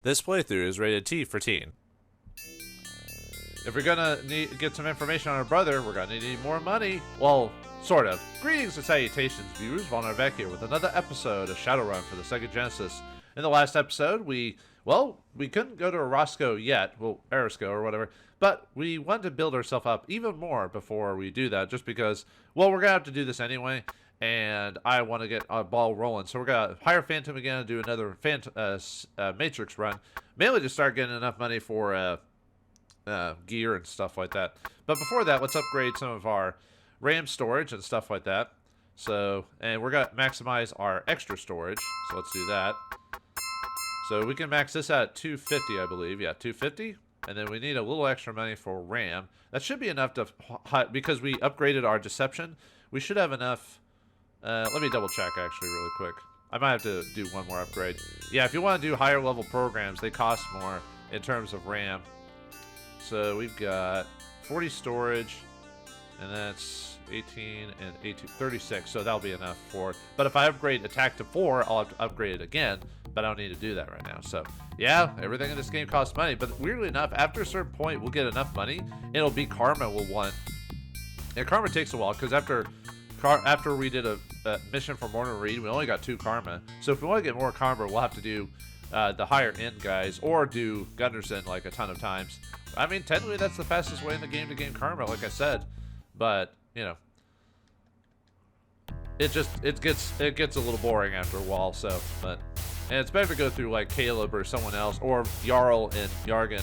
This playthrough is rated T for teen. If we're gonna get some information on our brother, we're gonna need more money. Well, sort of. Greetings and salutations, viewers. Vauldemare back here with another episode of Shadowrun for the Sega Genesis. In the last episode, we couldn't go to Roscoe yet, well, Erisco or whatever, but we wanted to build ourselves up even more before we do that, just because, well, we're gonna have to do this anyway, and I want to get a ball rolling. So we're gonna hire Phantom again and do another Matrix run, mainly to start getting enough money for gear and stuff like that. But before that, let's upgrade some of our RAM storage and stuff like that. So, and we're gonna maximize our extra storage. So let's do that. So we can max this at 250, I believe. Yeah, 250. And then we need a little extra money for RAM. That should be enough to, because we upgraded our deception. We should have enough. Let me double check actually really quick. I might have to do one more upgrade. Yeah, if you want to do higher level programs, they cost more in terms of RAM. So we've got 40 storage, and that's 18 and 18, 36. So that'll be enough for. But if I upgrade attack to 4, I'll have to upgrade it again. But I don't need to do that right now. So yeah, everything in this game costs money. But weirdly enough, after a certain point, we'll get enough money. It'll be karma we'll want. And karma takes a while because after we did a mission for Morton Reed, we only got 2 karma. So if we want to get more karma, we'll have to do the higher end guys or do Gunderson like a ton of times. I mean, technically that's the fastest way in the game to gain karma, like I said. But you know, it gets a little boring after a while. So, and it's better to go through like Caleb or someone else, or Jarl and Jargon,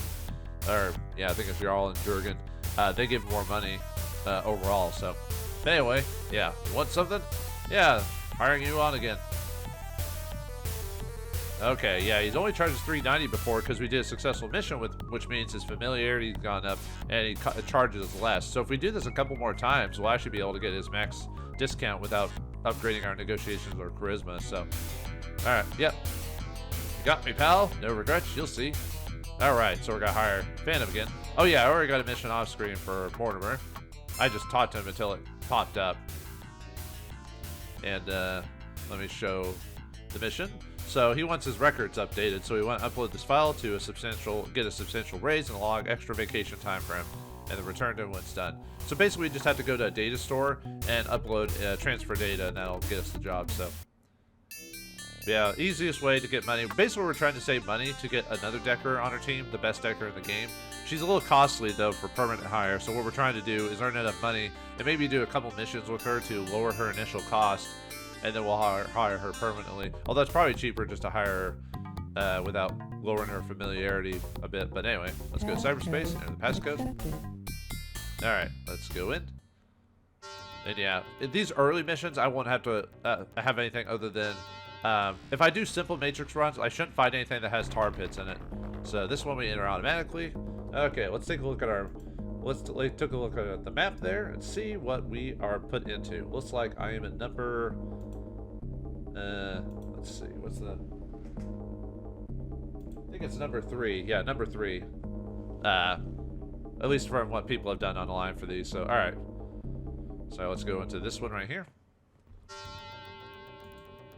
or yeah, I think it's Jarl and Jurgen. They give more money overall. So, but anyway, yeah, you want something? Yeah, hiring you on again. Okay, yeah, he's only charged us $390 before because we did a successful mission, which means his familiarity's gone up and he charges us less. So if we do this a couple more times, we'll actually be able to get his max discount without upgrading our negotiations or charisma. So, all right, yep, you got me, pal. No regrets, you'll see. All right, so we're gonna hire Phantom again. Oh yeah, I already got a mission off screen for Mortimer. I just talked to him until it popped up. And let me show the mission. So he wants his records updated, so we want to upload this file to get a substantial raise and log extra vacation time for him, and then return to him when it's done. So basically we just have to go to a data store and upload transfer data, and that'll get us the job. So yeah, easiest way to get money. Basically we're trying to save money to get another decker on our team, the best decker in the game. She's a little costly though for permanent hire, so what we're trying to do is earn enough money and maybe do a couple missions with her to lower her initial cost, and then we'll hire her permanently. Although it's probably cheaper just to hire her without lowering her familiarity a bit. But anyway, let's go to cyberspace, enter the passcode. All right, let's go in. And yeah, in these early missions, I won't have to have anything other than if I do simple matrix runs, I shouldn't find anything that has tar pits in it. So this one we enter automatically. Okay, let's take a look at our. Let's take a look at the map there and see what we are put into. Looks like I am in number. Let's see, what's the? I think it's number 3. Yeah, number 3. At least from what people have done online for these. So, all right. So let's go into this one right here.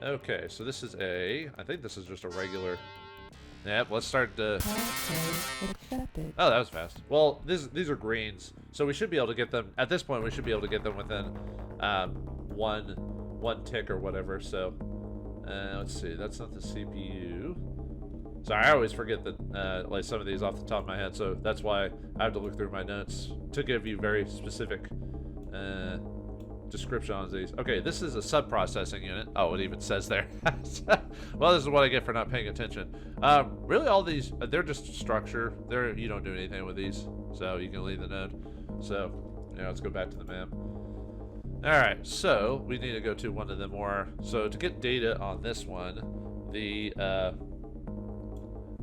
Okay, so this is I think this is just a regular. Yep, let's start the. Oh, that was fast. Well, these are greens, so we should be able to get them at this point. We should be able to get them within one tick or whatever. So let's see. That's not the CPU. Sorry, I always forget that like some of these off the top of my head. So that's why I have to look through my notes to give you very specific description on these. Okay, this is a sub-processing unit. Oh, it even says there. Well, this is what I get for not paying attention. Really, all these, they're just structure. You don't do anything with these, so you can leave the node. So, yeah, let's go back to the map. All right, so we need to go to one of the more. So to get data on this one, the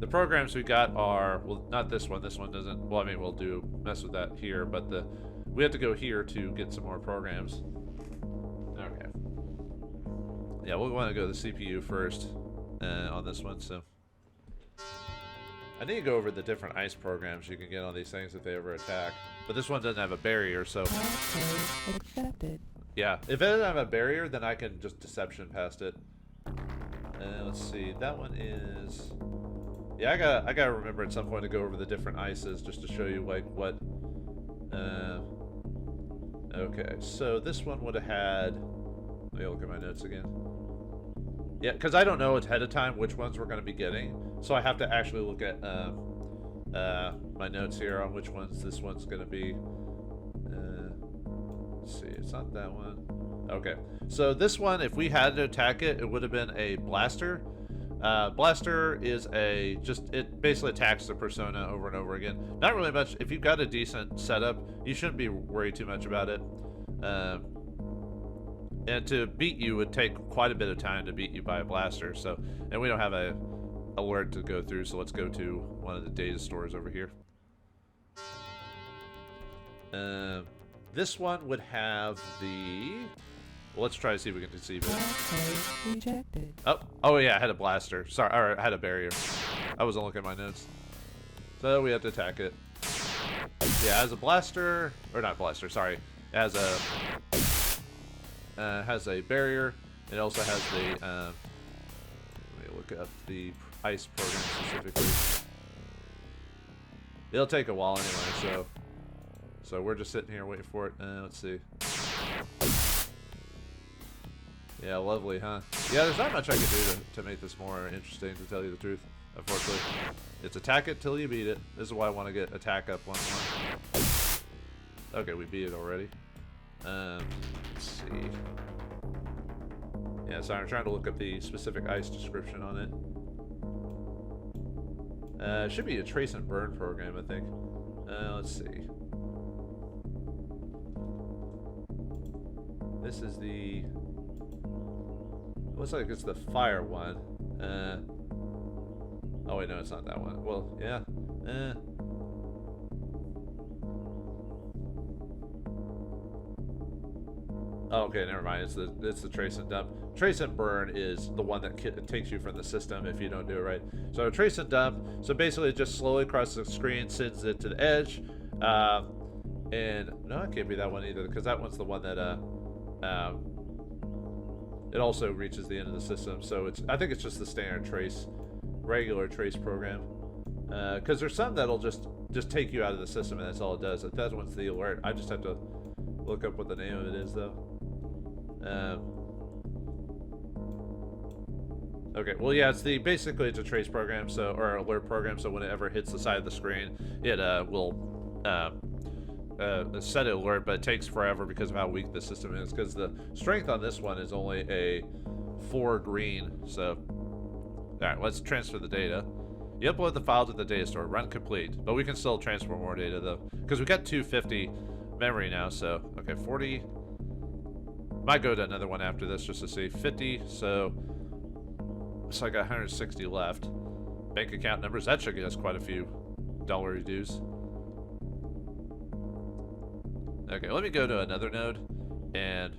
programs we got are, well, not this one. This one doesn't. Well, I mean, we'll mess with that here, but we have to go here to get some more programs. Okay. Yeah, we'll want to go to the CPU first on this one. So I need to go over the different ice programs you can get on these things if they ever attack. But this one doesn't have a barrier, so yeah, if it doesn't have a barrier, then I can just deception past it. Let's see, that one is Yeah, I gotta remember at some point to go over the different ices just to show you like what. Okay, so this one would have had. Let me look at my notes again. Yeah, because I don't know ahead of time which ones we're going to be getting, so I have to actually look at my notes here on which ones this one's going to be. Let's see, it's not that one. Okay, so this one, if we had to attack it, it would have been a blaster. Blaster is it basically attacks the persona over and over again. Not really much. If you've got a decent setup, you shouldn't be worried too much about it. And to beat you would take quite a bit of time to beat you by a blaster. So, and we don't have a alert to go through, so let's go to one of the data stores over here. This one would have the. Well, let's try to see if we can deceive it. Rejected. Oh yeah, I had a blaster. Sorry, or I had a barrier. I wasn't looking at my notes. So we have to attack it. Yeah, it has a blaster, or not blaster. Sorry, it has a barrier. It also has the. Let me look up the ice program specifically. It'll take a while anyway, so we're just sitting here waiting for it. Let's see. Yeah, lovely, huh? Yeah, there's not much I can do to make this more interesting, to tell you the truth. Unfortunately, it's attack it till you beat it. This is why I want to get attack up one more. Okay, we beat it already. Let's see. Yeah, sorry, I'm trying to look up the specific ice description on it. It should be a trace and burn program, I think. Let's see. This is the. Looks like it's the fire one. Oh wait, no, it's not that one. Well, yeah. Oh, okay, never mind. It's the trace and dump. Trace and burn is the one that takes you from the system if you don't do it right. So trace and dump. So basically, it just slowly crosses the screen, sends it to the edge. And no, it can't be that one either, because that one's the one that it also reaches the end of the system. So I think it's just the standard regular trace program. Because there's some that'll just take you out of the system and that's all it does. That one's the alert. I just have to look up what the name of it is though. Okay, well yeah, basically it's a trace program, or alert program. So when it ever hits the side of the screen, it will set an alert, but it takes forever because of how weak the system is. Because the strength on this one is only a 4 green. So, all right, let's transfer the data. You upload the file to the data store. Run complete, but we can still transfer more data though, because we got 250 memory now. So, okay, 40. Might go to another one after this just to see. 50. So I got 160 left. Bank account numbers. That should get us quite a few dollar dues. Okay, let me go to another node, and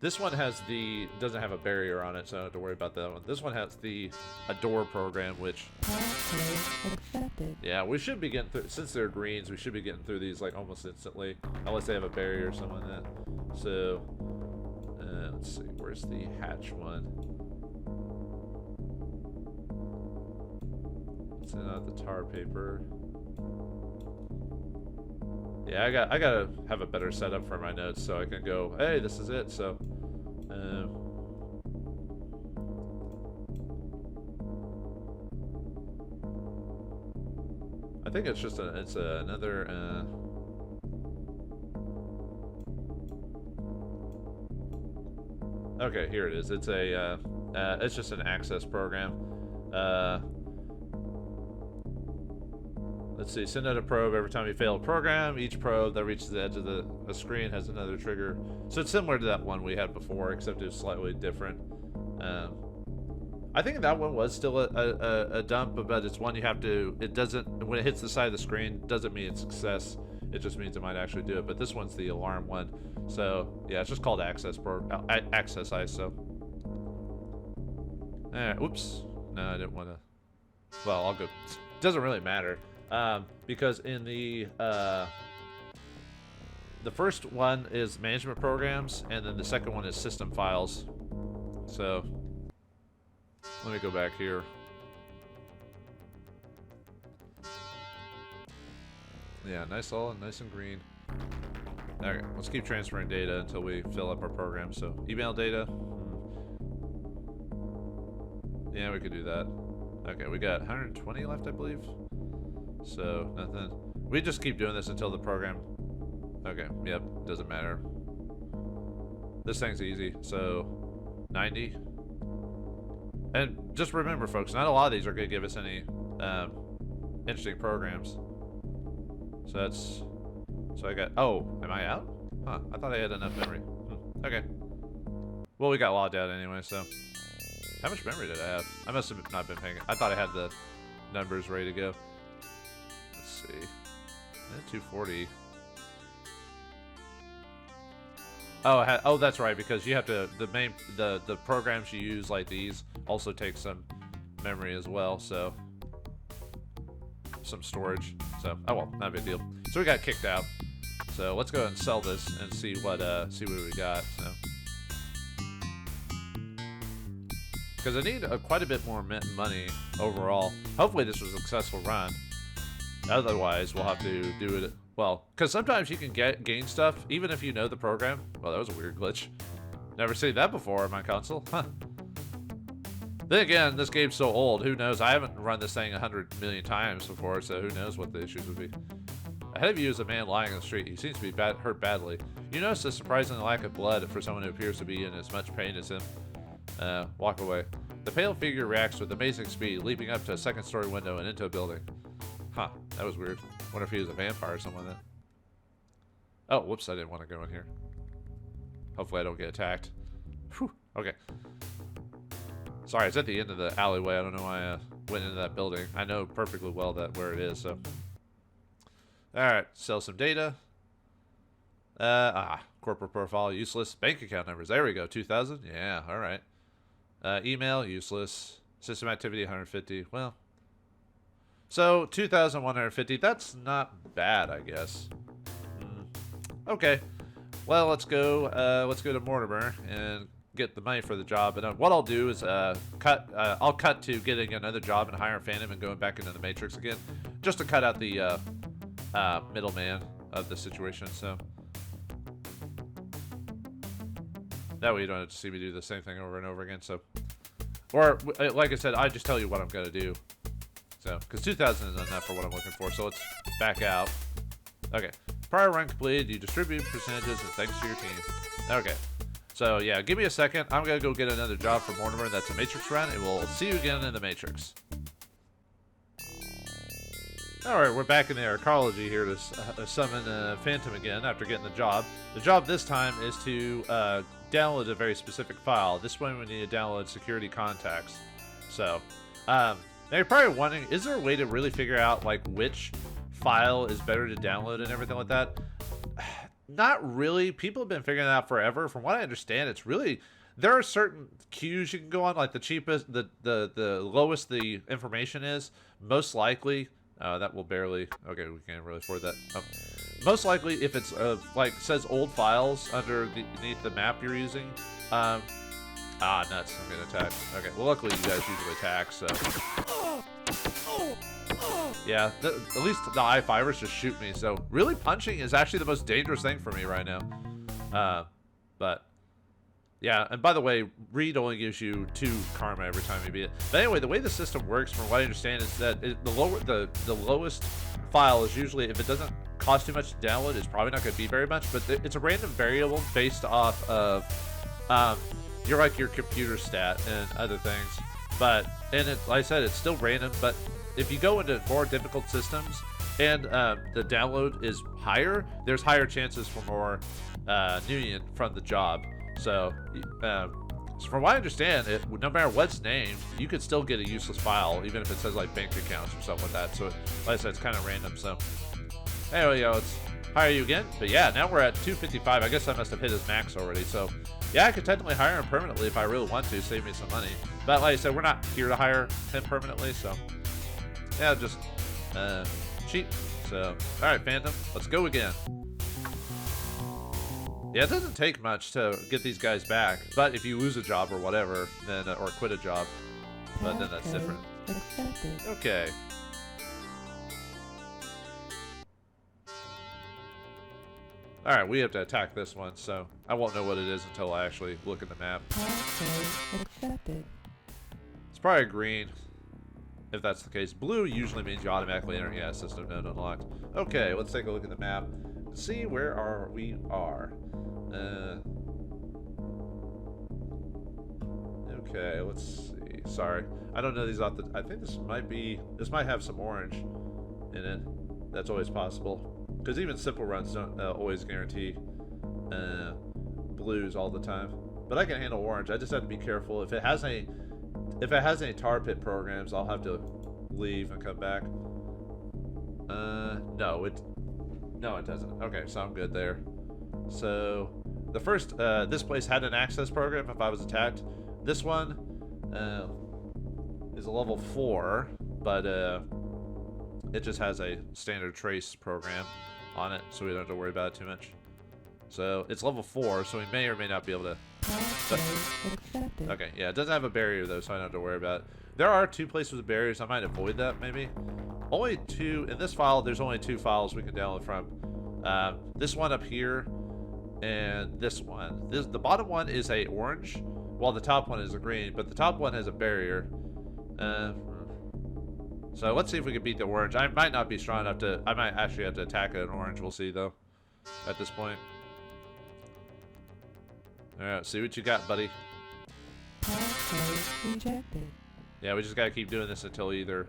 this one doesn't have a barrier on it, so I don't have to worry about that one. This one has a door program, which, yeah, we should be getting through, since they're greens, we should be getting through these like almost instantly, unless they have a barrier or something like that. So, let's see, where's the hatch one? It's not the tar paper. Yeah, I gotta have a better setup for my notes so I can go, hey, this is it. So, I think it's just another. Okay, here it is. It's just an access program. Let's see, send out a probe every time you fail a program. Each probe that reaches the edge of the screen has another trigger. So it's similar to that one we had before, except it was slightly different. I think that one was still a dump, but it's one you have to, it doesn't, when it hits the side of the screen, doesn't mean it's success. It just means it might actually do it. But this one's the alarm one. So yeah, it's just called access ice. So, oops. No, I didn't want to. Well, I'll go. It doesn't really matter. Because in the first one is management programs, and then the second one is system files. So let me go back here. Yeah, nice all nice and green. Okay, let's keep transferring data until we fill up our program. So email data. Yeah, we could do that. Okay, we got 120 left, I believe. So nothing. We just keep doing this until the program. Okay, yep, doesn't matter. This thing's easy. So 90. And just remember, folks, not a lot of these are going to give us any interesting programs. So that's. So I got. Oh, am I out? Huh, I thought I had enough memory. Okay. Well, we got logged out anyway, so. How much memory did I have? I must have not been paying it. I thought I had the numbers ready to go. Let's see. 240. Oh, oh, that's right, because you have to the programs you use like these also take some memory as well, so some storage. So oh well, not a big deal. So we got kicked out. So let's go ahead and sell this and see what we got. So because I need quite a bit more money overall. Hopefully this was a successful run. Otherwise, we'll have to do it. Well, because sometimes you can gain stuff even if you know the program. Well, that was a weird glitch. Never seen that before on my console. Huh. Then again, this game's so old. Who knows? I haven't run this thing 100 million times before, so who knows what the issues would be. Ahead of you is a man lying on the street. He seems to be hurt badly. You notice a surprising lack of blood for someone who appears to be in as much pain as him. Walk away. The pale figure reacts with amazing speed, leaping up to a second-story window and into a building. Huh, that was weird. Wonder if he was a vampire or something like that. Oh, whoops, I didn't want to go in here. Hopefully I don't get attacked. Whew, okay. Sorry, it's at the end of the alleyway. I don't know why I went into that building. I know perfectly well where it is, so. Alright, sell some data. Corporate profile, useless. Bank account numbers, there we go, 2,000. Yeah, alright. Email, useless. System activity, 150. Well, so 2,150. That's not bad, I guess. Okay. Well, let's go to Mortimer and get the money for the job. And what I'll do is I'll cut to getting another job and hiring Phantom and going back into the Matrix again, just to cut out the middleman of the situation. So that way you don't have to see me do the same thing over and over again. So, or like I said, I just tell you what I'm gonna do. So, because 2,000 is enough for what I'm looking for. So let's back out. Okay. Prior run completed. You distribute percentages and thanks to your team. Okay. So yeah, give me a second. I'm gonna go get another job for Mortimer. That's a Matrix run, and we'll see you again in the Matrix. All right, we're back in the arcology here to summon Phantom again after getting the job. The job this time is to download a very specific file. This one we need to download security contacts. So, now you're probably wondering, is there a way to really figure out like which file is better to download and everything like that? Not really. People have been figuring that out forever. From what I understand, it's really, there are certain queues you can go on, like the cheapest, the lowest the information is, most likely. That will barely. Okay, we can't really afford that. Oh. Most likely, if it's like says old files underneath the map you're using. Nuts! I'm gonna attack. Okay, well, luckily you guys usually attack, so. Yeah, at least the I-5ers just shoot me. So really, punching is actually the most dangerous thing for me right now. But yeah, and by the way, Reed only gives you 2 karma every time you beat it. But anyway, the way the system works, from what I understand, is that the lowest file is usually, if it doesn't cost too much to download, it's probably not going to be very much. But it's a random variable based off of your computer stat and other things. But like I said, it's still random. But if you go into more difficult systems and the download is higher, there's higher chances for more union from the job. So, from what I understand, no matter what's named, you could still get a useless file, even if it says like bank accounts or something like that. So, like I said, it's kind of random. So, anyway, let's hire you again. But yeah, now we're at 255. I guess I must have hit his max already. So, yeah, I could technically hire him permanently if I really want to, save me some money. But like I said, we're not here to hire him permanently. So, yeah, just cheap. So, all right, Phantom, let's go again. Yeah, it doesn't take much to get these guys back, but if you lose a job or whatever, then or quit a job, but then that's different. Okay. Alright, we have to attack this one, so I won't know what it is until I actually look at the map. It's probably green, if that's the case. Blue usually means you automatically enter. Yeah, system node unlocked. Okay, let's take a look at the map to see where we are. Okay, let's see. Sorry, I don't know these off the. I think this might have some orange in it. That's always possible. Because even simple runs don't always guarantee blues all the time. But I can handle orange. I just have to be careful. If it has any tar pit programs, I'll have to leave and come back. No, it doesn't. Okay, so I'm good there. So the first, this place had an access program if I was attacked. This one is a level 4, but it just has a standard trace program on it, so we don't have to worry about it too much. So it's level 4, so we may or may not be able to. Okay, yeah, it doesn't have a barrier though, so I don't have to worry about it. There are 2 places with barriers. I might avoid that maybe. Only 2 in this file. There's only 2 files we can download from. This one up here, and this one. The bottom one is a orange, while the top one is a green. But the top one has a barrier. So let's see if we can beat the orange. I might not be strong enough to. I might actually have to attack an orange. We'll see though. At this point. All right, see what you got, buddy. Yeah, we just gotta keep doing this until it either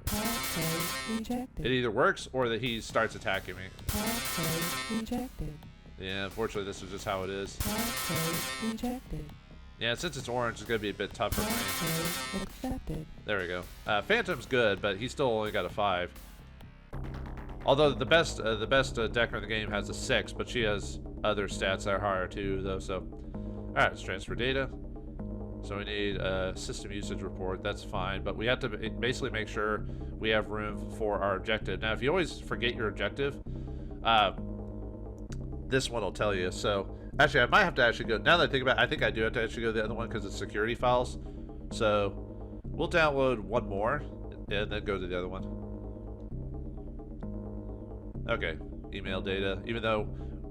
works or that he starts attacking me. Yeah, unfortunately, this is just how it is. Yeah, since it's orange, it's gonna be a bit tougher for me. There we go. Phantom's good, but he's still only got a 5. Although the best decker in the game has a 6, but she has other stats that are higher too, though. So, all right, let's transfer data. So we need a system usage report. That's fine, but we have to basically make sure we have room for our objective. Now, if you always forget your objective, this one will tell you. So actually, I might have to actually go. Now that I think about it, I think I do have to actually go to the other one because it's security files. So we'll download one more and then go to the other one. Okay, email data. Even though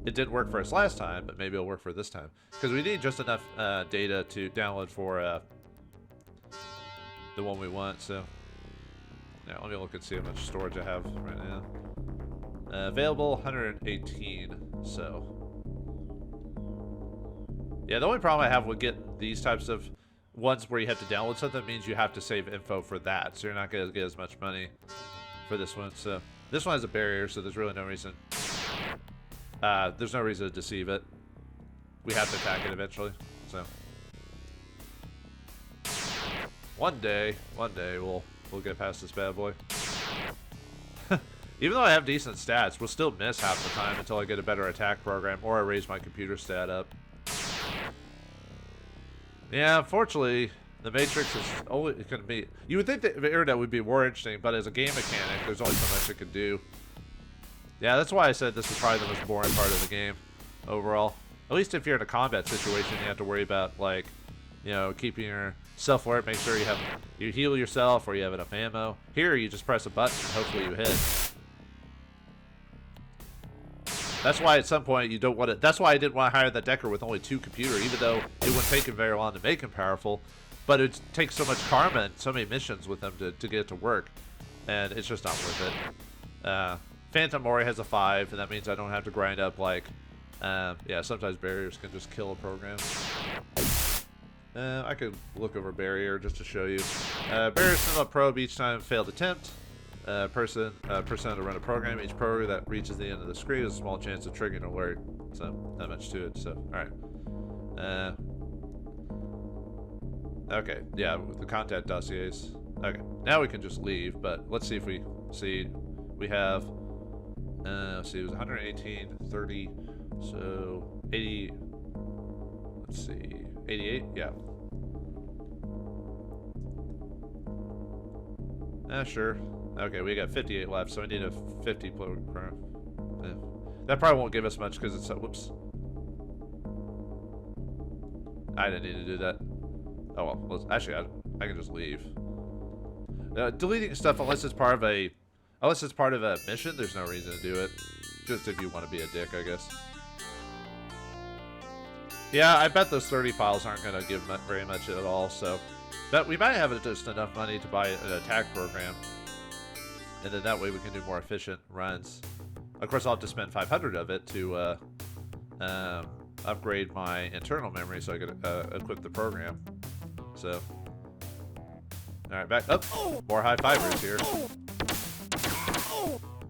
it didn't work for us last time, but maybe it'll work for this time. Because we need just enough data to download for the one we want. So now let me look and see how much storage I have right now. Available 118. So yeah, the only problem I have with getting these types of ones where you have to download something means you have to save info for that. So you're not going to get as much money for this one. So this one has a barrier, so there's really no reason. There's no reason to deceive it. We have to attack it eventually. So one day we'll get past this bad boy. Even though I have decent stats, we'll still miss half the time until I get a better attack program or I raise my computer stat up. Yeah, unfortunately, the Matrix is only going to be. You would think that the internet would be more interesting, but as a game mechanic, there's only so much it can do. Yeah, that's why I said this is probably the most boring part of the game overall. At least if you're in a combat situation, you have to worry about, like, you know, keeping yourself alert, make sure you heal yourself or you have enough ammo. Here, you just press a button and hopefully you hit. That's why at some point you don't want to. That's why I didn't want to hire that Decker with only 2 computer, even though it wouldn't take him very long to make him powerful. But it takes so much karma and so many missions with them to get it to work, and it's just not worth it. Phantom Mori has a 5, and that means I don't have to grind up like. Yeah, sometimes barriers can just kill a program. I could look over barrier just to show you. Barriers send a probe each time failed attempt. Person to run a program. Each program that reaches the end of the screen has a small chance of triggering an alert. So not much to it. So all right. Okay. Yeah, with the contact dossiers. Okay. Now we can just leave. But let's see if we see. We have. Let's see. It was 118, 30. So 80. Let's see. 88. Yeah. Sure. Okay, we got 58 left, so we need a 50 program. That probably won't give us much because it's whoops. I didn't need to do that. Oh well. Actually, I can just leave. Deleting stuff unless it's part of a mission, there's no reason to do it. Just if you want to be a dick, I guess. Yeah, I bet those 30 files aren't going to give very much at all, so... But we might have just enough money to buy an attack program. And then that way we can do more efficient runs. Of course, I'll have to spend 500 of it to upgrade my internal memory so I can equip the program. So... Alright, back up. More high fivers here.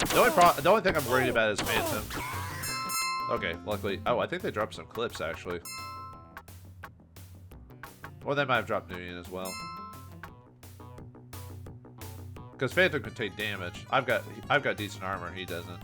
The only thing I'm worried about is Phantom. Okay, luckily... Oh, I think they dropped some clips, actually. Or they might have dropped Nuyen as well. Because Phantom can take damage. I've got decent armor, he doesn't.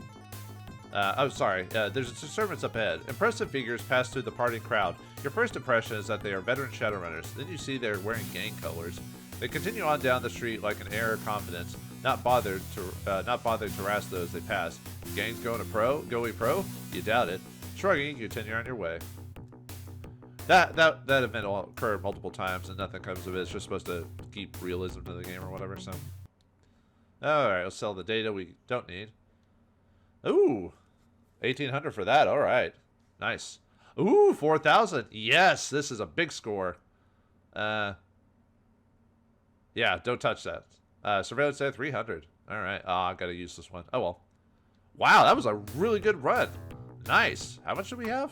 Oh, sorry. There's a disturbance up ahead. Impressive figures pass through the party crowd. Your first impression is that they are veteran Shadowrunners. Then you see they're wearing gang colors. They continue on down the street like an air of confidence, not bothered to harass those they pass. Gang's going pro? You doubt it. Shrugging, you continue on your way. That event will occur multiple times and nothing comes of it. It's just supposed to keep realism to the game or whatever. So, all right, let's sell the data we don't need. Ooh, 1,800 for that. All right, nice. Ooh, 4,000. Yes, this is a big score. Yeah, don't touch that. Surveillance at 300. All right. I got to use this one. Oh, well. Wow, that was a really good run. Nice. How much do we have?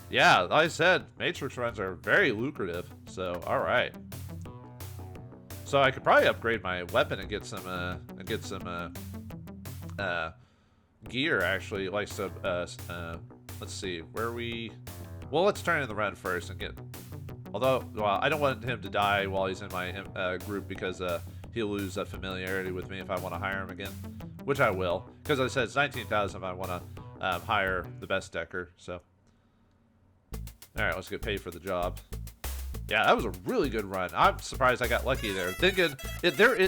Yeah, like I said, Matrix runs are very lucrative. So, all right. So I could probably upgrade my weapon and get some gear, actually. Like some, let's see. Where we... Well, let's turn in the run first and get... Although, well, I don't want him to die while he's in my group because he'll lose familiarity with me if I want to hire him again, which I will. Because I said it's 19,000 if I want to hire the best decker. So, all right, let's get paid for the job. Yeah, that was a really good run. I'm surprised I got lucky there. Thinking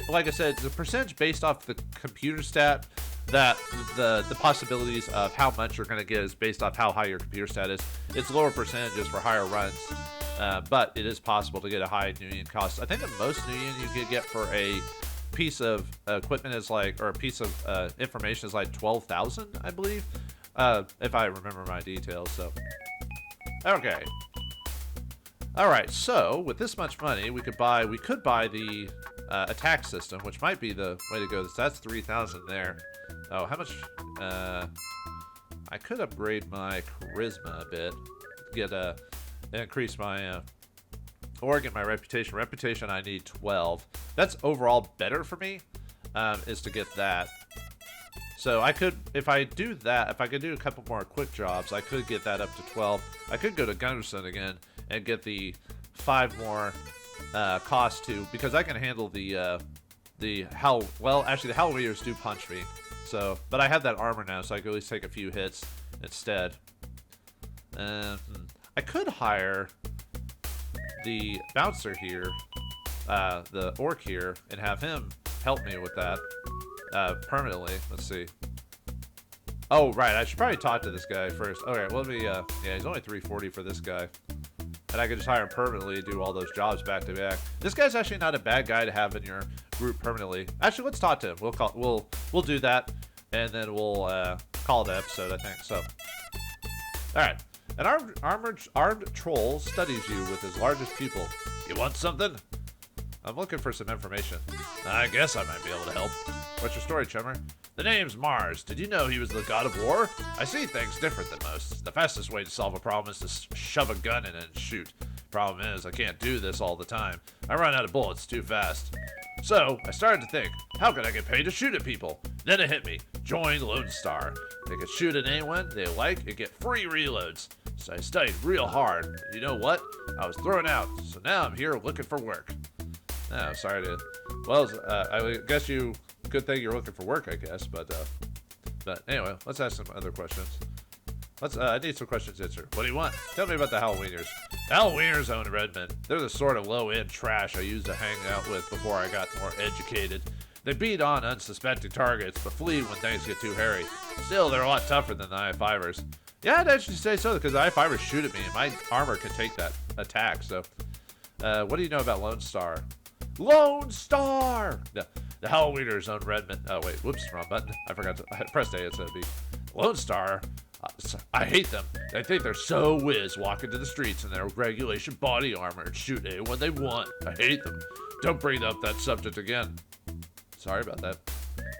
like I said, the percentage based off the computer stat. That the possibilities of how much you're going to get is based off how high your computer stat is. It's lower percentages for higher runs. But it is possible to get a high Nuyen cost. I think the most Nuyen you could get for a piece of equipment is like, or a piece of information is like 12,000, I believe, if I remember my details. So, okay, all right. So with this much money, we could buy the attack system, which might be the way to go. That's 3,000 there. Oh, how much? I could upgrade my charisma a bit, get increase my or get my reputation. Reputation I need 12. That's overall better for me, is to get that. So I could, if I do that, if I could do a couple more quick jobs, I could get that up to 12. I could go to Gunderson again and get the 5 more cost too, because I can handle the Hell. Well, actually, the Hell Readers do punch me. So, but I have that armor now, so I can at least take a few hits instead. I could hire the bouncer here, the orc here, and have him help me with that permanently. Let's see. Oh, right. I should probably talk to this guy first. Okay, well, let me, yeah, he's only 340 for this guy. And I could just hire him permanently and do all those jobs back to back. This guy's actually not a bad guy to have in your group permanently. Actually, let's talk to him. We'll do that, and then we'll call the episode, I think. So, all right. An armed troll studies you with his largest pupil. You want something? I'm looking for some information. I guess I might be able to help. What's your story, Chummer? The name's Mars. Did you know he was the god of war? I see things different than most. The fastest way to solve a problem is to shove a gun in it and shoot. Problem is, I can't do this all the time. I run out of bullets too fast. So, I started to think, how can I get paid to shoot at people? Then it hit me. Join Lone Star. They can shoot at anyone they like and get free reloads. So I studied real hard. You know what? I was thrown out, so now I'm here looking for work. Oh, sorry to... Well, I guess good thing you're looking for work, I guess, but anyway, let's ask some other questions. I need some questions answered. What do you want? Tell me about the Halloweeners. The Halloweeners own Redmond. They're the sort of low-end trash I used to hang out with before I got more educated. They beat on unsuspecting targets, but flee when things get too hairy. Still, they're a lot tougher than the I-5ers. Yeah, I'd actually say so, because the I-5ers shoot at me, and my armor can take that attack, so... what do you know about Lone Star? Lone Star! No, the Halloweeners own Redmond. Oh, wait, whoops, wrong button. I forgot to... I pressed A instead of B. Lone Star I hate them. They think they're so whiz, walking to the streets in their regulation body armor and shoot anyone they want. I hate them. Don't bring up that subject again. Sorry about that.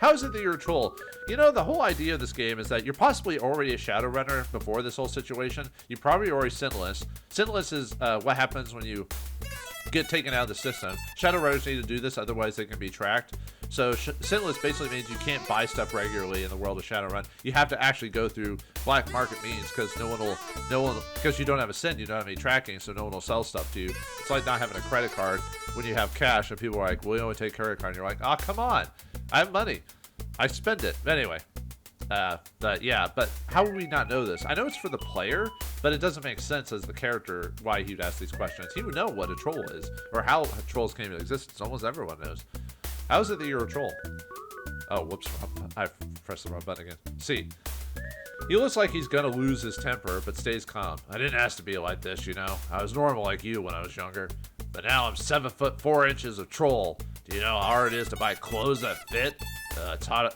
How is it that you're a troll? You know, the whole idea of this game is that you're possibly already a Shadowrunner before this whole situation. You probably already sinless. Sinless is what happens when you get taken out of the system. Shadowrunners need to do this, otherwise they can be tracked. So sinless basically means you can't buy stuff regularly in the world of Shadowrun. You have to actually go through black market means because because you don't have a sin, you don't have any tracking, so no one will sell stuff to you. It's like not having a credit card when you have cash and people are like, well, you only take credit card. And you're like, oh, come on. I have money. I spend it. But anyway, but how would we not know this? I know it's for the player, but it doesn't make sense as the character why he'd ask these questions. He would know what a troll is or how trolls came into existence. Almost everyone knows. How is it that you're a troll? Oh, whoops. I pressed the wrong button again. See. He looks like he's gonna lose his temper, but stays calm. I didn't ask to be like this, you know. I was normal like you when I was younger. But now I'm 7 foot 4 inches of troll. Do you know how hard it is to buy clothes that fit?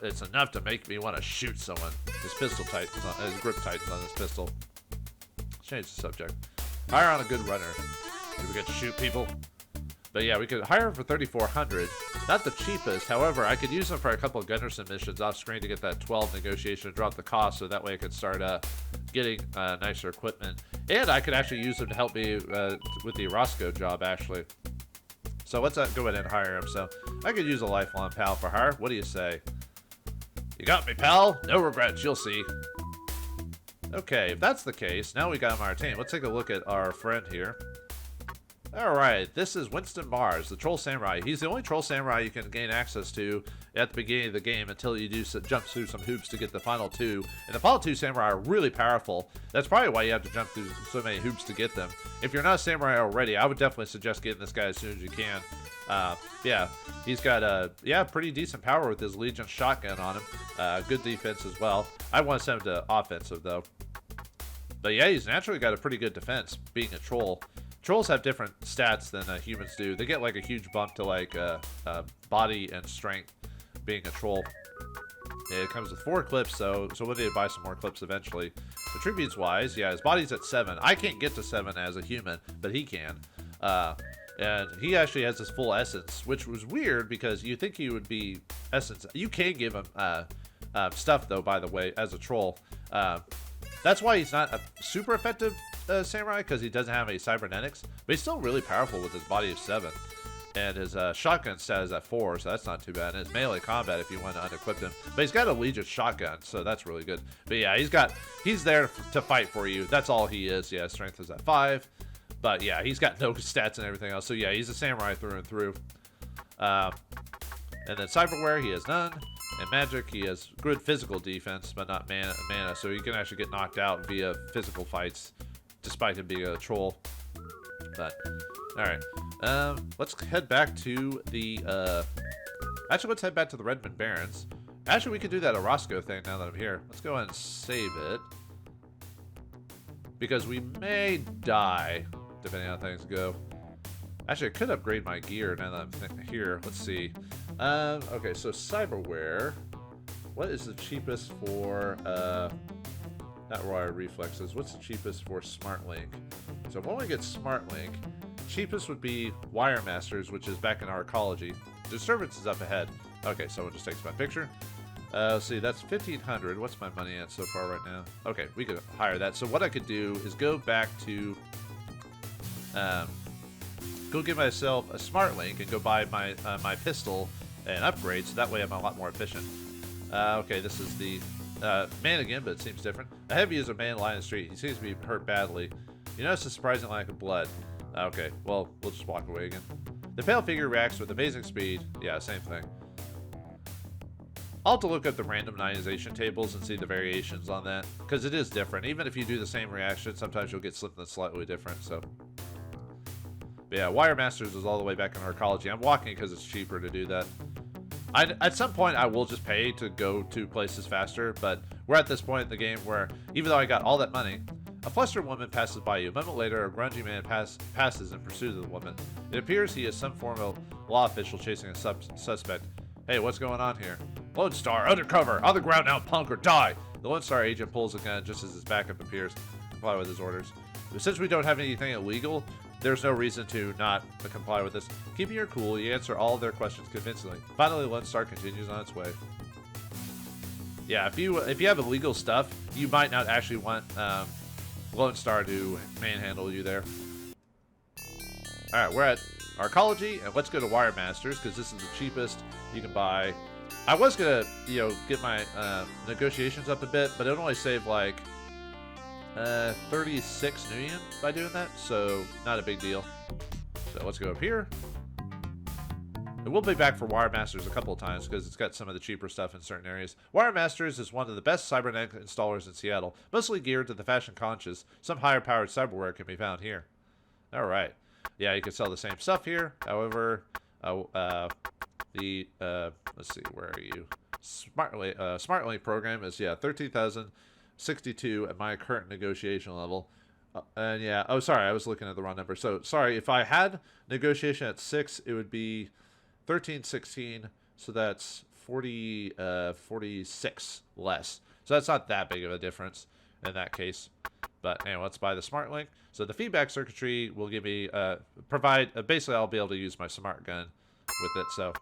It's enough to make me want to shoot someone. His pistol tightens on, his grip tightens on his pistol. Change the subject. Hire on a good runner. Do we get to shoot people? But yeah, we could hire him for $3,400. Not the cheapest. However, I could use him for a couple of Gunderson missions off screen to get that 12 negotiation and drop the cost, so that way I could start getting nicer equipment. And I could actually use him to help me with the Roscoe job, actually. So let's go ahead and hire him. So I could use a lifelong pal for hire. What do you say? You got me, pal. No regrets. You'll see. Okay, if that's the case, now we got him on our team. Let's take a look at our friend here. Alright, this is Winston Mars, the Troll Samurai. He's the only Troll Samurai you can gain access to at the beginning of the game until you do jump through some hoops to get the final two. And the final two Samurai are really powerful. That's probably why you have to jump through so many hoops to get them. If you're not a Samurai already, I would definitely suggest getting this guy as soon as you can. Yeah, he's got a pretty decent power with his Legion shotgun on him. Good defense as well. I want to send him to offensive though. But yeah, he's naturally got a pretty good defense, being a troll. Trolls have different stats than humans do. They get like a huge bump to like body and strength being a troll. It comes with 4 clips, so we'll need to buy some more clips eventually. Attributes wise, yeah, his body's at 7. I can't get to 7 as a human, but he can. And he actually has his full essence, which was weird because you think he would be essence. You can give him stuff though, by the way, as a troll. That's why he's not a super effective samurai, because he doesn't have any cybernetics, but he's still really powerful with his body of 7, and his shotgun stat is at 4, so that's not too bad. And his melee combat, if you want to unequip him, but he's got a Legion shotgun, so that's really good. But yeah, he's there to fight for you. That's all he is. Yeah, strength is at 5, but yeah, he's got no stats and everything else. So yeah, he's a samurai through and through. And then cyberware, he has none. And magic, he has good physical defense, but not mana, so he can actually get knocked out via physical fights, despite him being a troll. But alright, let's head back to the actually let's head back to the Redmond Barrens. Actually, we could do that Roscoe thing now that I'm here. Let's go ahead and save it, because we may die depending on how things go. Actually, I could upgrade my gear now that I'm here. Let's see. Okay, so cyberware, what is the cheapest for not Royal Reflexes. What's the cheapest for Smart Link? So when we get Smart Link, cheapest would be Wire Masters, which is back in our ecology. Disturbance is up ahead. Okay, someone just takes my picture. Let's see, that's 1,500. What's my money at so far right now? Okay, we could hire that. So what I could do is go back to, go get myself a Smart Link and go buy my my pistol and upgrade, so that way I'm a lot more efficient. Okay, this is the man again, but it seems different. A heavy user man lying in the street. He seems to be hurt badly. You notice a surprising lack of blood. Okay, well, we'll just walk away again. The pale figure reacts with amazing speed. Yeah, same thing. I'll have to look up the randomization tables and see the variations on that, because it is different. Even if you do the same reaction, sometimes you'll get something slightly different, so. But yeah, Wire Masters is all the way back in our ecology. I'm walking because it's cheaper to do that. At some point, I will just pay to go to places faster, but we're at this point in the game where, even though I got all that money, a flustered woman passes by you. A moment later, a grungy man passes in pursuit of the woman. It appears he is some form of law official chasing a suspect. Hey, what's going on here? Lodestar, undercover, on the ground now, punk, or die! The Lone Star agent pulls a gun just as his backup appears to comply with his orders. But since we don't have anything illegal, there's no reason to not comply with this. Keeping your cool, you answer all of their questions convincingly. Finally, Lone Star continues on its way. Yeah, if you have illegal stuff, you might not actually want Lone Star to manhandle you there. All right, we're at Arcology, and let's go to Wire Masters because this is the cheapest you can buy. I was gonna, get my negotiations up a bit, but it only saved like 36 nuyen by doing that, so not a big deal. So let's go up here. And we'll be back for Wire Masters a couple of times because it's got some of the cheaper stuff in certain areas. Wire Masters is one of the best cybernetic installers in Seattle, mostly geared to the fashion conscious. Some higher powered cyberware can be found here. All right. Yeah, you can sell the same stuff here. However, let's see, where are you? SmartLink program is 13,062 at my current negotiation level. And yeah, oh sorry, I was looking at the wrong number. So sorry, if I had negotiation at 6, it would be 1316. So that's 46 less. So that's not that big of a difference in that case. But anyway, let's buy the SmartLink. So the feedback circuitry will give me basically I'll be able to use my smart gun with it. So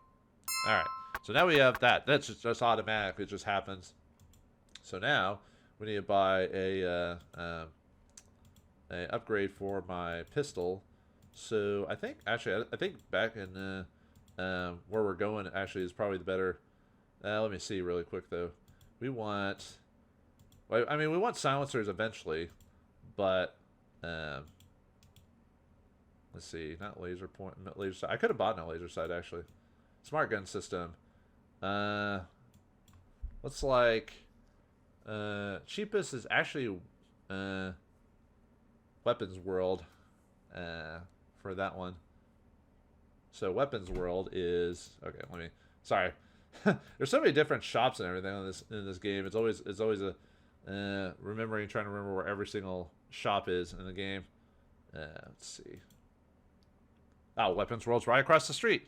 all right. So now we have that. That's just automatic. It just happens. So now we need to buy a upgrade for my pistol. So I think back in where we're going actually is probably the better. Let me see really quick though. We want silencers eventually, but let's see, not laser sight. I could have bought a laser sight actually. Smart gun system. Looks like cheapest is actually Weapons World for that one. So Weapons World is okay. Sorry. There's so many different shops and everything in this game. It's always a trying to remember where every single shop is in the game. Let's see. Oh, Weapons World's right across the street.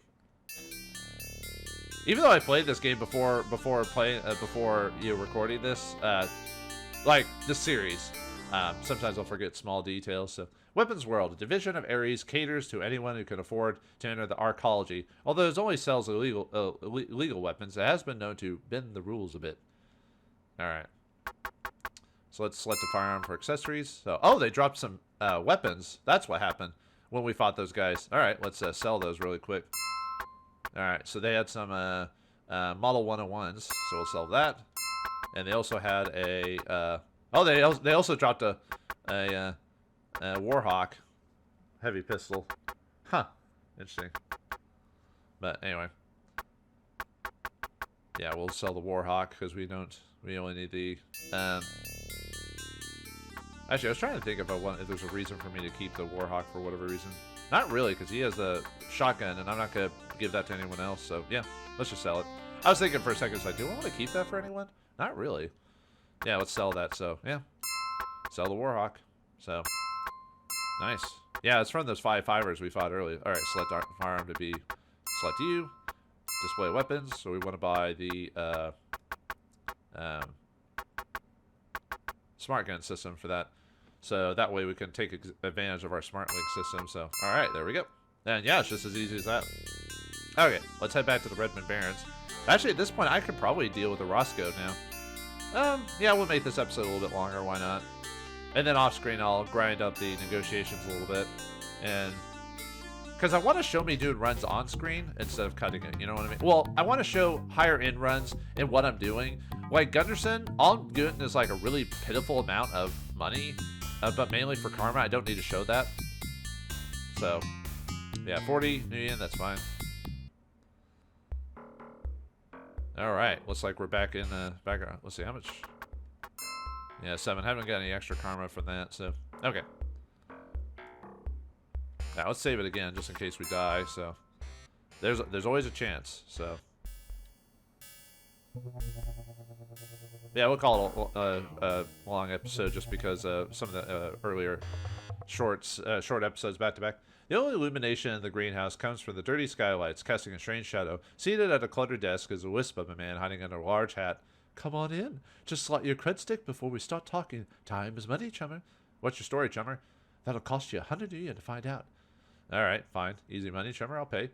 Even though I played this game before recording this, like the series, sometimes I'll forget small details. So, Weapons World, a division of Ares, caters to anyone who can afford to enter the Arcology. Although it only sells illegal weapons, it has been known to bend the rules a bit. All right. So let's select a firearm for accessories. So, oh, they dropped some weapons. That's what happened when we fought those guys. All right, let's sell those really quick. All right, so they had some Model 101s, so we'll sell that. And they also had a they also dropped a Warhawk heavy pistol. Huh, interesting. But anyway, yeah, we'll sell the Warhawk because we only need the. Actually, I was trying to think if there's a reason for me to keep the Warhawk for whatever reason. Not really, because he has the shotgun, and I'm not going to give that to anyone else. So, yeah, let's just sell it. I was thinking for a second, do I want to keep that for anyone? Not really. Yeah, let's sell that. So, yeah. Sell the Warhawk. So, nice. Yeah, it's from those 5.5ers we fought earlier. All right, select our firearm to be... Select you. Display weapons. So, we want to buy the smart gun system for that. So that way we can take advantage of our SmartLink system. So, all right, there we go. And yeah, it's just as easy as that. Okay, let's head back to the Redmond Barrens. Actually, at this point, I could probably deal with the Roscoe now. Yeah, we'll make this episode a little bit longer. Why not? And then off screen, I'll grind up the negotiations a little bit. And because I want to show me doing runs on screen instead of cutting it. You know what I mean? Well, I want to show higher end runs and what I'm doing. Like Gunderson, all I'm getting is like a really pitiful amount of money. But mainly for karma, I don't need to show that. So, yeah, 40 nuyen, that's fine. All right, looks like we're back in the background. Let's see how much. Yeah, 7. Haven't got any extra karma from that, so okay. Now let's save it again just in case we die. So, there's always a chance. So. Yeah, we'll call it a long episode just because some of the earlier short episodes back to back. The only illumination in the greenhouse comes from the dirty skylights, casting a strange shadow. Seated at a cluttered desk is a wisp of a man hiding under a large hat Come on in. Just slot your cred stick before we start talking. Time is money, chummer. What's your story, chummer? That'll cost you 100 yen to find out. All right, fine. Easy money, chummer. I'll pay.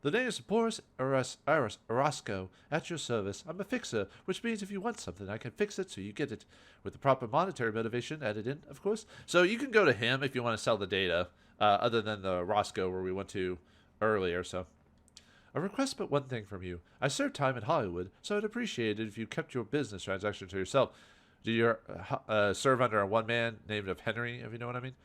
The name is Borris Orozco, at your service. I'm a fixer, which means if you want something, I can fix it so you get it. With the proper monetary motivation added in, of course. So you can go to him if you want to sell the data, other than the Roscoe where we went to earlier, so. A request but one thing from you. I served time in Hollywood, so I'd appreciate it if you kept your business transaction to yourself. Do you serve under a one-man named of Henry, if you know what I mean?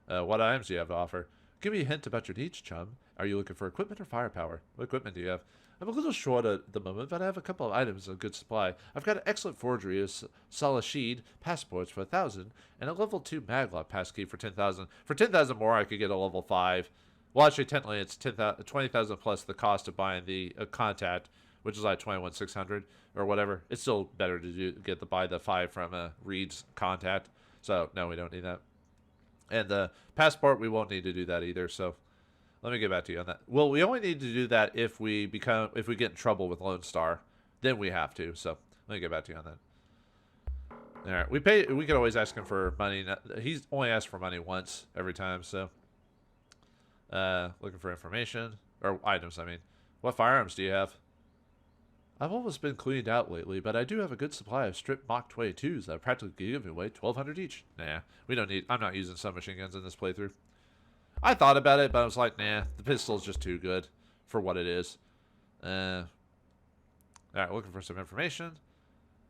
What items do you have to offer? Give me a hint about your needs, chum. Are you looking for equipment or firepower? What equipment do you have? I'm a little short at the moment, but I have a couple of items of good supply. I've got an excellent forgery of Salashid passports for 1,000 and a level 2 maglock passkey for 10,000. For 10,000 more, I could get a level 5. Well, actually, technically, it's 20,000 plus the cost of buying the contact, which is like 21,600 or whatever. It's still better to buy the 5 from Reed's contact. So no, we don't need that. And the passport, we won't need to do that either. So let me get back to you on that. Well, we only need to do that if we get in trouble with Lone Star, then we have to. So let me get back to you on that. All right, we could always ask him for money. He's only asked for money once every time. So looking for information or items. I mean, what firearms do you have? I've almost been cleaned out lately, but I do have a good supply of stripped Mach 22s that are practically giving away 1,200 each. Nah, we don't need. I'm not using submachine guns in this playthrough. I thought about it, but I was like, nah, the pistol's just too good for what it is. All right, looking for some information.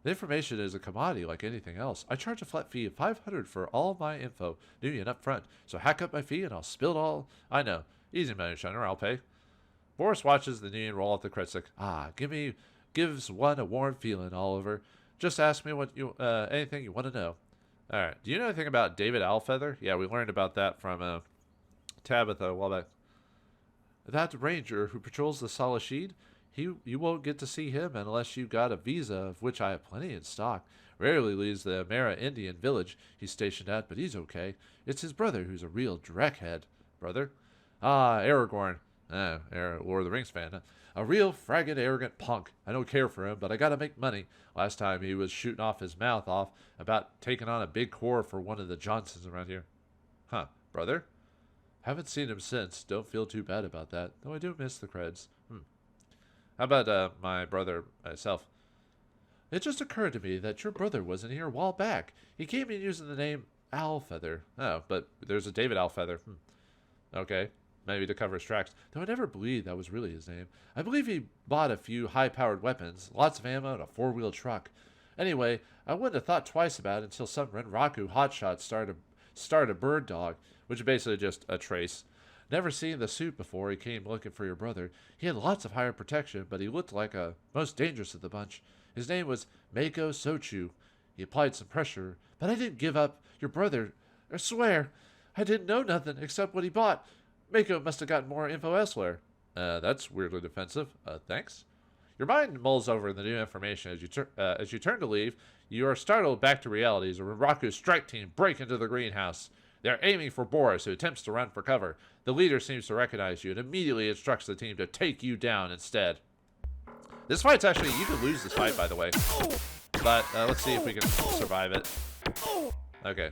The information is a commodity like anything else. I charge a flat fee of 500 for all my info, new and up front. So hack up my fee and I'll spill it all. I know. Easy money, Shiner. I'll pay. Borris watches the Union roll off the credit stick. Gives one a warm feeling all over. Just ask me what you anything you want to know. All right. Do you know anything about David Alfeather? Yeah, we learned about that from Tabitha a while back. That ranger who patrols the Salashid, you won't get to see him unless you got a visa, of which I have plenty in stock. Rarely leaves the Amera Indian village he's stationed at, but he's okay. It's his brother who's a real dreckhead. Brother? Ah, Aragorn. Lord of the Rings fan, huh? A real fragging, arrogant punk. I don't care for him, but I gotta make money. Last time he was shooting off his mouth off about taking on a big core for one of the Johnsons around here. Huh, brother? Haven't seen him since. Don't feel too bad about that, though I do miss the creds. How about my brother myself? It just occurred to me that your brother wasn't here a while back. He came in using the name Alfeather. Oh, but there's a David Alfeather. Okay. Maybe to cover his tracks, though I never believed that was really his name. I believe he bought a few high-powered weapons, lots of ammo, and a 4-wheel truck. Anyway, I wouldn't have thought twice about it until some Renraku hotshot started a bird dog, which is basically just a trace. Never seen the suit before he came looking for your brother. He had lots of higher protection, but he looked like a most dangerous of the bunch. His name was Mako Sochu. He applied some pressure, but I didn't give up your brother. I swear, I didn't know nothing except what he bought. Mako must have gotten more info elsewhere. That's weirdly defensive. Thanks. Your mind mulls over the new information as you turn to leave. You are startled back to reality as a Renraku strike team break into the greenhouse. They are aiming for Borris, who attempts to run for cover. The leader seems to recognize you and immediately instructs the team to take you down instead. This fight's actually, you could lose this fight, by the way. But let's see if we can survive it. Okay.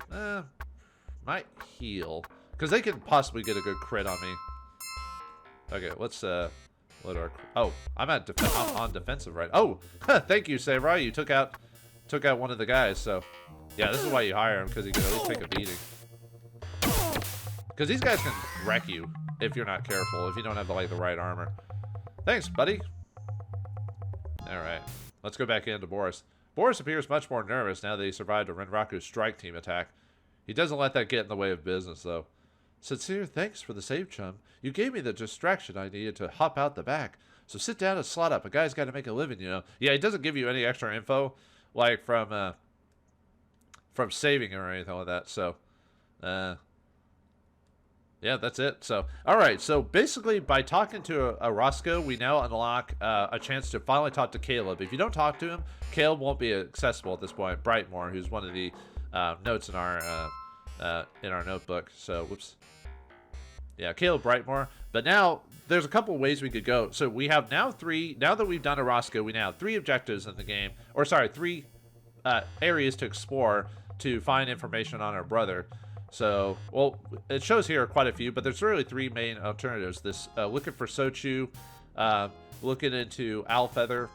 Might heal. Because they could possibly get a good crit on me. Okay, let's load our. Oh, I'm on defensive right. Oh, thank you, Samurai. You took out one of the guys. So, yeah, this is why you hire him, because he can at least take a beating. Because these guys can wreck you if you're not careful, if you don't have the right armor. Thanks, buddy. All right, let's go back into Borris. Borris appears much more nervous now that he survived a Renraku strike team attack. He doesn't let that get in the way of business, though. Sincere thanks for the save, chum. You gave me the distraction I needed to hop out the back. So sit down and slot up. A guy's got to make a living, you know. Yeah, he doesn't give you any extra info, like from saving or anything like that. So, yeah, that's it. So, all right. So basically, by talking to a Roscoe, we now unlock a chance to finally talk to Caleb. If you don't talk to him, Caleb won't be accessible at this point. Brightmore, who's one of the notes in our notebook. So, whoops. Yeah, Caleb Brightmore. But now there's a couple ways we could go. So we have now that we've done Orozco, we now have 3 objectives in the game. Or sorry, 3 areas to explore to find information on our brother. So, well, it shows here quite a few, but there's really 3 main alternatives. This looking for Sochu, looking into Owlfeather,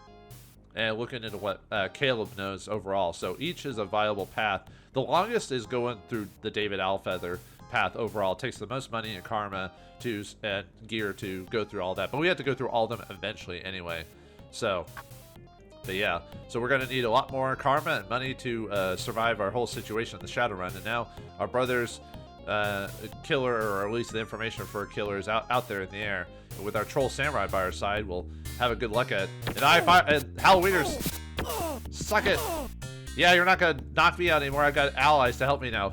and looking into what Caleb knows overall. So each is a viable path. The longest is going through the David Owlfeather path overall. It takes the most money and karma and gear to go through all that. But we have to go through all of them eventually anyway. So, but yeah. So we're going to need a lot more karma and money to survive our whole situation in the Shadowrun. And now our brother's killer, or at least the information for a killer, is out there in the air. And with our Troll Samurai by our side, we'll have a good luck at it. And Halloweeners, suck it. Yeah, you're not going to knock me out anymore. I got allies to help me now.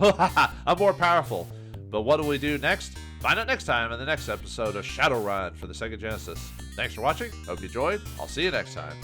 I'm more powerful. But what do we do next? Find out next time in the next episode of Shadowrun for the Sega Genesis. Thanks for watching. Hope you enjoyed. I'll see you next time.